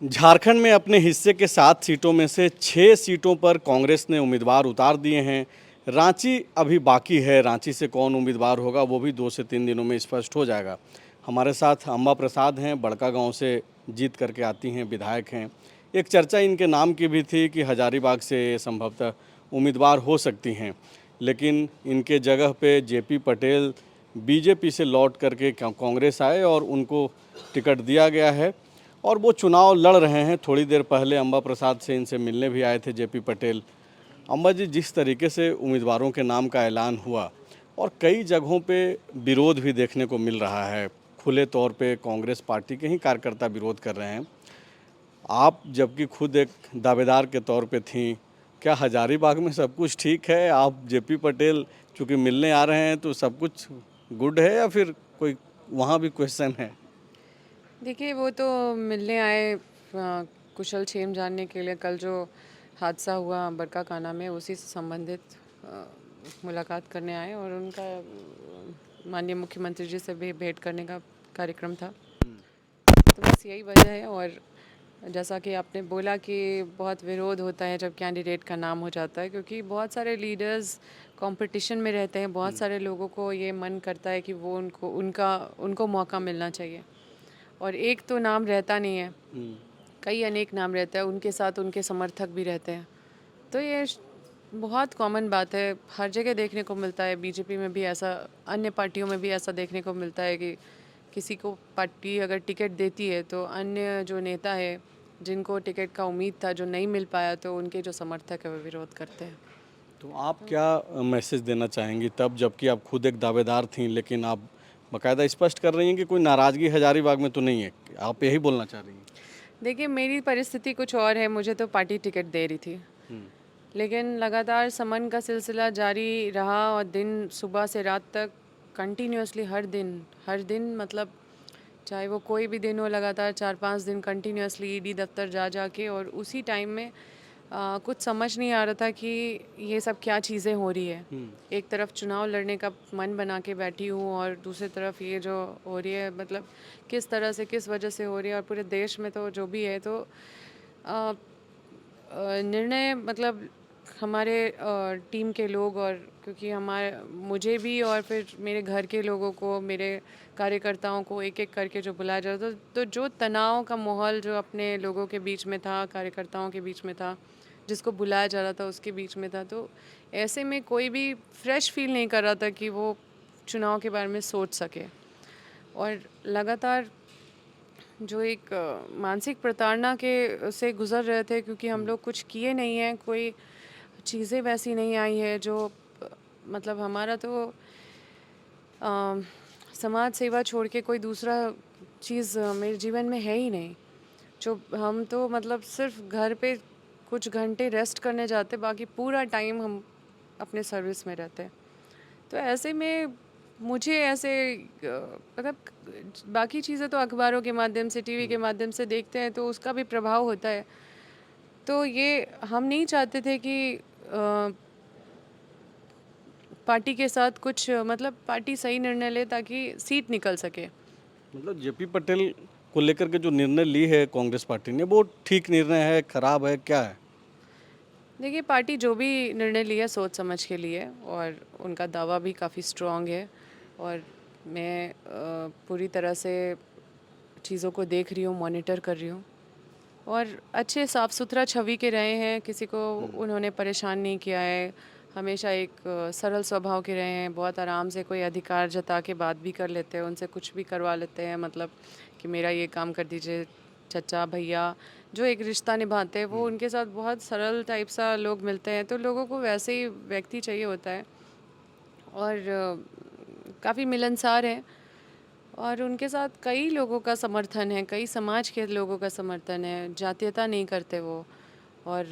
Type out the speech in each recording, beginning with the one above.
झारखंड में अपने हिस्से के 7 सीटों में से 6 सीटों पर कांग्रेस ने उम्मीदवार उतार दिए हैं। रांची अभी बाकी है। रांची से कौन उम्मीदवार होगा वो भी 2 से 3 दिनों में स्पष्ट हो जाएगा। हमारे साथ अम्बा प्रसाद हैं, बड़कागांव से जीत करके आती हैं, विधायक हैं। एक चर्चा इनके नाम की भी थी कि हजारीबाग से संभवतः उम्मीदवार हो सकती हैं, लेकिन इनके जगह पे जेपी पटेल बीजेपी से लौट करके कांग्रेस आए और उनको टिकट दिया गया है और वो चुनाव लड़ रहे हैं। थोड़ी देर पहले अम्बा प्रसाद से इनसे मिलने भी आए थे जेपी पटेल। अम्बा जी, जिस तरीके से उम्मीदवारों के नाम का ऐलान हुआ और कई जगहों पे विरोध भी देखने को मिल रहा है, खुले तौर पे कांग्रेस पार्टी के ही कार्यकर्ता विरोध कर रहे हैं। आप जबकि खुद एक दावेदार के तौर पे थीं, क्या हजारीबाग में सब कुछ ठीक है? आप जेपी पटेल चूँकि मिलने आ रहे हैं तो सब कुछ गुड है या फिर कोई वहाँ भी क्वेश्चन है? देखिए, वो तो मिलने आए कुशल क्षेम जानने के लिए। कल जो हादसा हुआ बरकाकाना में, उसी से संबंधित मुलाकात करने आए और उनका माननीय मुख्यमंत्री जी से भी भेंट करने का कार्यक्रम था। तो बस यही वजह है। और जैसा कि आपने बोला कि बहुत विरोध होता है जब कैंडिडेट का नाम हो जाता है, क्योंकि बहुत सारे लीडर्स कंपटीशन में रहते हैं। बहुत सारे लोगों को ये मन करता है कि वो उनको मौका मिलना चाहिए, और एक तो नाम रहता नहीं है, कई अनेक नाम रहता है, उनके साथ उनके समर्थक भी रहते हैं। तो ये बहुत कॉमन बात है, हर जगह देखने को मिलता है। बीजेपी में भी ऐसा, अन्य पार्टियों में भी ऐसा देखने को मिलता है कि किसी को पार्टी अगर टिकट देती है तो अन्य जो नेता है, जिनको टिकट का उम्मीद था, जो नहीं मिल पाया, तो उनके जो समर्थक है वो विरोध करते हैं। तो आप क्या मैसेज देना चाहेंगी तब, जबकि आप खुद एक दावेदार थीं, लेकिन आप बाकायदा स्पष्ट कर रही हैं कि कोई नाराज़गी हजारीबाग में तो नहीं है? आप यही बोलना चाह रही हैं? देखिए, मेरी परिस्थिति कुछ और है। मुझे तो पार्टी टिकट दे रही थी, हम्म, लेकिन लगातार समन का सिलसिला जारी रहा और दिन सुबह से रात तक कंटिन्यूसली हर दिन मतलब चाहे वो कोई भी दिन हो, लगातार 4-5 दिन कंटिन्यूसली ईडी दफ्तर जा जा के, और उसी टाइम में कुछ समझ नहीं आ रहा था कि ये सब क्या चीज़ें हो रही है। एक तरफ चुनाव लड़ने का मन बना के बैठी हूँ और दूसरी तरफ ये जो हो रही है, मतलब किस तरह से, किस वजह से हो रही है, और पूरे देश में तो जो भी है, तो अ, निर्णय मतलब हमारे टीम के लोग, और क्योंकि हमारे मुझे भी और फिर मेरे घर के लोगों को, मेरे कार्यकर्ताओं को एक एक करके जो बुलाया जा रहा था, तो जो तनाव का माहौल जो अपने लोगों के बीच में था, कार्यकर्ताओं के बीच में था, जिसको बुलाया जा रहा था उसके बीच में था, तो ऐसे में कोई भी फ्रेश फील नहीं कर रहा था कि वो चुनाव के बारे में सोच सके। और लगातार जो एक मानसिक प्रताड़ना के से गुजर रहे थे, क्योंकि हम लोग कुछ किए नहीं हैं, कोई चीज़ें वैसी नहीं आई है जो मतलब हमारा तो अ, समाज सेवा छोड़ के कोई दूसरा चीज़ मेरे जीवन में है ही नहीं। जो हम तो मतलब सिर्फ घर पे कुछ घंटे रेस्ट करने जाते, बाकी पूरा टाइम हम अपने सर्विस में रहते हैं। तो ऐसे में मुझे ऐसे मतलब बाकी चीज़ें तो अखबारों के माध्यम से, टीवी के माध्यम से देखते हैं, तो उसका भी प्रभाव होता है। तो ये हम नहीं चाहते थे कि पार्टी के साथ कुछ मतलब पार्टी सही निर्णय ले ताकि सीट निकल सके। मतलब जेपी पटेल को लेकर के जो निर्णय ली है कांग्रेस पार्टी ने, वो ठीक निर्णय है, खराब है, क्या है? देखिए, पार्टी जो भी निर्णय लिया सोच समझ के लिए, और उनका दावा भी काफ़ी स्ट्रॉन्ग है। और मैं पूरी तरह से चीज़ों को देख रही हूँ, मॉनिटर कर रही हूँ, और अच्छे साफ़ सुथरा छवि के रहे हैं। किसी को उन्होंने परेशान नहीं किया है। हमेशा एक सरल स्वभाव के रहे हैं। बहुत आराम से कोई अधिकार जता के बात भी कर लेते हैं, उनसे कुछ भी करवा लेते हैं, मतलब कि मेरा ये काम कर दीजिए चचा भैया। जो एक रिश्ता निभाते हैं, वो उनके साथ बहुत सरल टाइप सा लोग मिलते हैं। तो लोगों को वैसे ही व्यक्ति चाहिए होता है, और काफ़ी मिलनसार हैं। और उनके साथ कई लोगों का समर्थन है, कई समाज के लोगों का समर्थन है। जातीयता नहीं करते वो, और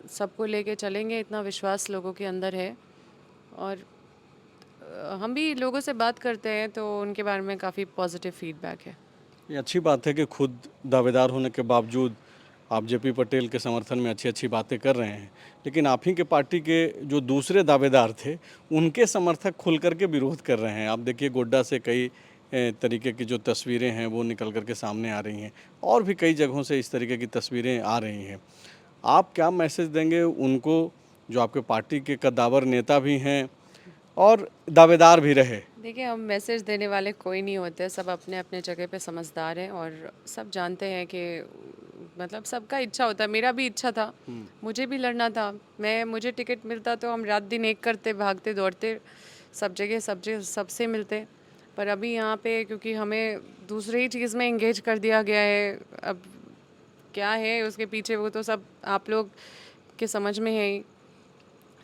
सबको लेके चलेंगे, इतना विश्वास लोगों के अंदर है। और हम भी लोगों से बात करते हैं तो उनके बारे में काफ़ी पॉजिटिव फीडबैक है। ये अच्छी बात है कि खुद दावेदार होने के बावजूद आप जेपी पटेल के समर्थन में अच्छी अच्छी बातें कर रहे हैं, लेकिन आप ही के पार्टी के जो दूसरे दावेदार थे, उनके समर्थक खुल कर के विरोध कर रहे हैं। आप देखिए, गोड्डा से कई तरीके की जो तस्वीरें हैं वो निकल कर के सामने आ रही हैं और भी कई जगहों से इस तरीके की तस्वीरें आ रही हैं। आप क्या मैसेज देंगे उनको जो आपके पार्टी के कद्दावर नेता भी हैं और दावेदार भी रहे? देखिए, हम मैसेज देने वाले कोई नहीं होते, सब अपने अपने जगह पे समझदार हैं और सब जानते हैं कि मतलब सबका इच्छा होता है। मेरा भी इच्छा था, मुझे भी लड़ना था। मुझे टिकट मिलता तो हम रात दिन एक करते, भागते दौड़ते सब जगह सबसे मिलते। पर अभी यहाँ पे क्योंकि हमें दूसरी ही चीज़ में एंगेज कर दिया गया है, अब क्या है उसके पीछे वो तो सब आप लोग के समझ में है ही।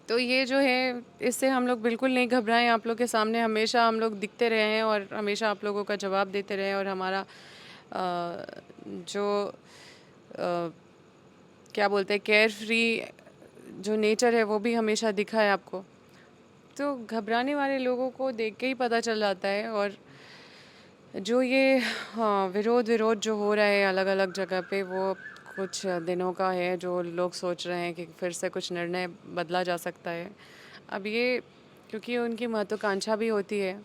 तो ये जो है इससे हम लोग बिल्कुल नहीं घबराएं, आप लोग के सामने हमेशा हम लोग दिखते रहे हैं और हमेशा आप लोगों का जवाब देते रहे और हमारा जो क्या बोलते हैं केयर फ्री जो नेचर है वो भी हमेशा दिखा है आपको। तो घबराने वाले लोगों को देख के ही पता चल जाता है। और जो ये विरोध जो हो रहा है अलग अलग जगह पे वो कुछ दिनों का है, जो लोग सोच रहे हैं कि फिर से कुछ निर्णय बदला जा सकता है। अब ये क्योंकि उनकी महत्वाकांक्षा भी होती है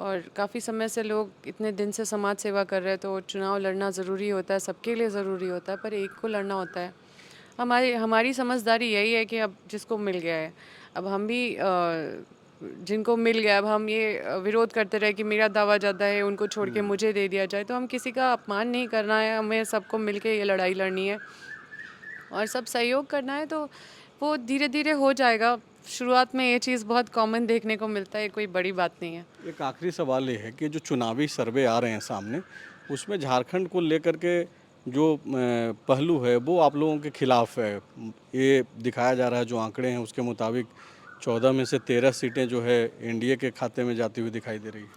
और काफ़ी समय से लोग इतने दिन से समाज सेवा कर रहे हैं, तो चुनाव लड़ना ज़रूरी होता है, सबके लिए ज़रूरी होता है, पर एक को लड़ना होता है। हमारी समझदारी यही है कि अब जिसको मिल गया है, अब हम भी जिनको मिल गया, अब हम ये विरोध करते रहे कि मेरा दावा ज़्यादा है, उनको छोड़ के मुझे दे दिया जाए, तो हम किसी का अपमान नहीं करना है, हमें सबको मिल के ये लड़ाई लड़नी है और सब सहयोग करना है। तो वो धीरे धीरे हो जाएगा। शुरुआत में ये चीज़ बहुत कॉमन देखने को मिलता है, कोई बड़ी बात नहीं है। एक आखिरी सवाल ये है कि जो चुनावी सर्वे आ रहे हैं सामने, उसमें झारखंड को लेकर के जो पहलू है वो आप लोगों के खिलाफ है। ये दिखाया जा रहा है, जो आंकड़े हैं उसके मुताबिक 14 में से 13 सीटें जो है एनडीए के खाते में जाती हुई दिखाई दे रही है।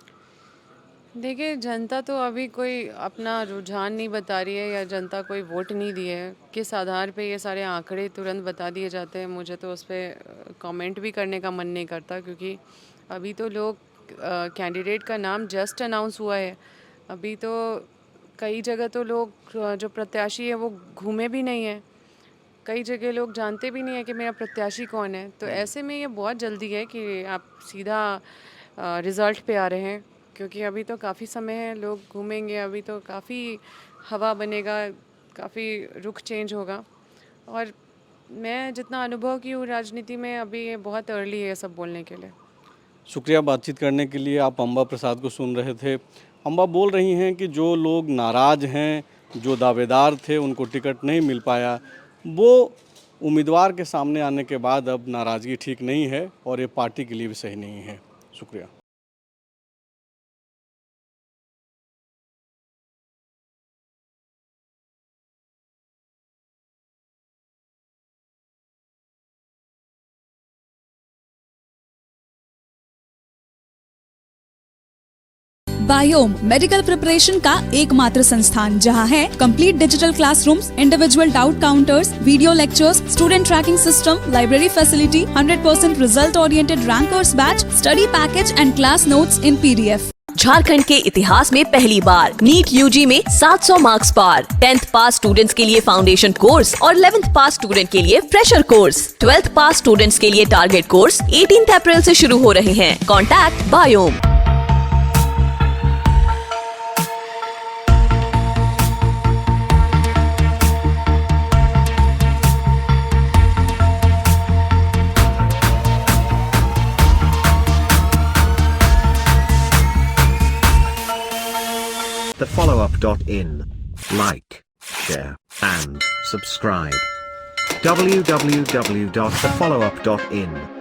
देखिए, जनता तो अभी कोई अपना रुझान नहीं बता रही है या जनता कोई वोट नहीं दी है। किस आधार पे ये सारे आंकड़े तुरंत बता दिए जाते हैं, मुझे तो उस पर कमेंट भी करने का मन नहीं करता, क्योंकि अभी तो लोग कैंडिडेट का नाम जस्ट अनाउंस हुआ है। अभी तो कई जगह तो लोग जो प्रत्याशी है वो घूमे भी नहीं है, कई जगह लोग जानते भी नहीं है कि मेरा प्रत्याशी कौन है। तो ऐसे में ये बहुत जल्दी है कि आप सीधा रिज़ल्ट पे आ रहे हैं, क्योंकि अभी तो काफ़ी समय है, लोग घूमेंगे, अभी तो काफ़ी हवा बनेगा, काफ़ी रुख चेंज होगा। और मैं जितना अनुभव की हूँ राजनीति में, अभी ये बहुत अर्ली है सब बोलने के लिए। शुक्रिया बातचीत करने के लिए। आप अम्बा प्रसाद को सुन रहे थे। अम्बा बोल रही हैं कि जो लोग नाराज़ हैं, जो दावेदार थे, उनको टिकट नहीं मिल पाया, वो उम्मीदवार के सामने आने के बाद अब नाराज़गी ठीक नहीं है और ये पार्टी के लिए भी सही नहीं है। शुक्रिया। बायोम मेडिकल प्रिपरेशन का एकमात्र संस्थान, जहां है complete digital classrooms, individual doubt counters, video lectures, student tracking system, library facility, 100% result oriented rankers batch, study package and class notes in PDF। Jharkhand के इतिहास में पहली बार नीट यूजी में 700 मार्क्स पार। 10th पास स्टूडेंट्स के लिए फाउंडेशन कोर्स और 11th पास student के लिए फ्रेशर कोर्स। 12th पास स्टूडेंट्स के लिए टारगेट कोर्स 18 अप्रैल से शुरू हो रहे हैं। Contact biome. thefollowup.in. Like, share, and subscribe. www.thefollowup.in